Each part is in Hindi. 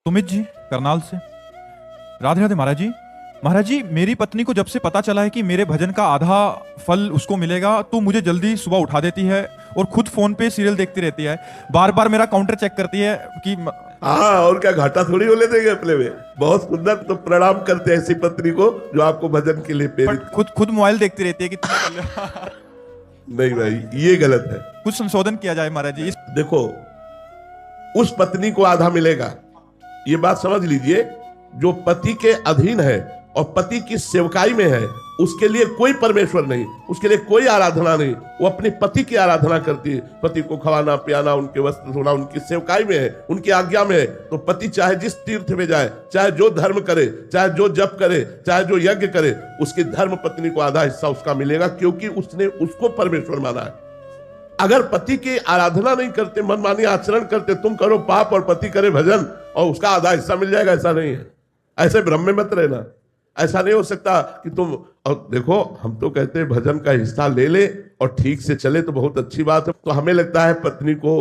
सुमित जी करनाल से। राधे राधे महाराज जी। महाराज जी, मेरी पत्नी को जब से पता चला है कि मेरे भजन का आधा फल उसको मिलेगा, तो मुझे जल्दी सुबह उठा देती है और खुद फोन पे सीरियल देखती रहती है। बार बार मेरा काउंटर चेक करती है कि हाँ, और क्या घाटा थोड़ी होने देंगे अपने में। बहुत सुंदर। तो प्रणाम करते हैं ऐसी पत्नी को जो आपको भजन के लिए प्रेरित। खुद मोबाइल देखती रहती है कि तुम कर ले। नहीं भाई, ये गलत है। कुछ संशोधन किया जाए महाराज जी। देखो, उस पत्नी को आधा मिलेगा, ये बात समझ लीजिए। जो पति के अधीन है और पति की सेवकाई में है, उसके लिए कोई परमेश्वर नहीं, उसके लिए कोई आराधना नहीं। वो अपने पति की आराधना करती है। पति को खवाना पियाना, उनके वस्त्र धोना, उनकी सेवकाई में है, उनकी आज्ञा में है। तो पति चाहे जिस तीर्थ में जाए, चाहे जो धर्म करे, चाहे जो जप करे, चाहे जो यज्ञ करे, उसकी धर्म पत्नी को आधा हिस्सा उसका मिलेगा, क्योंकि उसने उसको परमेश्वर माना है। अगर पति की आराधना नहीं करते, मनमानी आचरण करते, तुम करो पाप और पति करे भजन और उसका आधा हिस्सा मिल जाएगा, ऐसा नहीं है। ऐसे भ्रम में मत रहना। ऐसा नहीं हो सकता कि तुम, और देखो, हम तो कहते हैं भजन का हिस्सा ले ले और ठीक से चले तो बहुत अच्छी बात है। तो हमें लगता है पत्नी को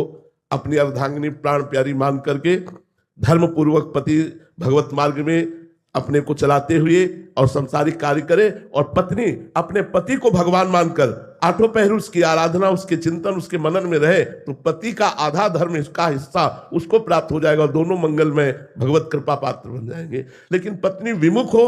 अपनी अर्धांगिनी प्राण प्यारी मान करके धर्म पूर्वक पति भगवत मार्ग में अपने को चलाते हुए और संसारिक कार्य करे, और पत्नी अपने पति को भगवान मानकर आठों पहर उसकी आराधना, उसके चिंतन, उसके मनन में रहे, तो पति का आधा धर्म इसका हिस्सा उसको प्राप्त हो जाएगा और दोनों मंगल में भगवत कृपा पात्र बन जाएंगे। लेकिन पत्नी विमुख हो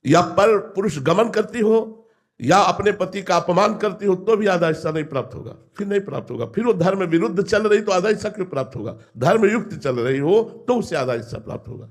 या पर पुरुष गमन करती हो या अपने पति का अपमान करती हो, तो भी आधा हिस्सा नहीं प्राप्त होगा। फिर नहीं प्राप्त होगा। फिर वो धर्म विरुद्ध चल रही तो आधा हिस्सा क्यों प्राप्त होगा? धर्म युक्त चल रही हो तो उसे आधा हिस्सा प्राप्त होगा।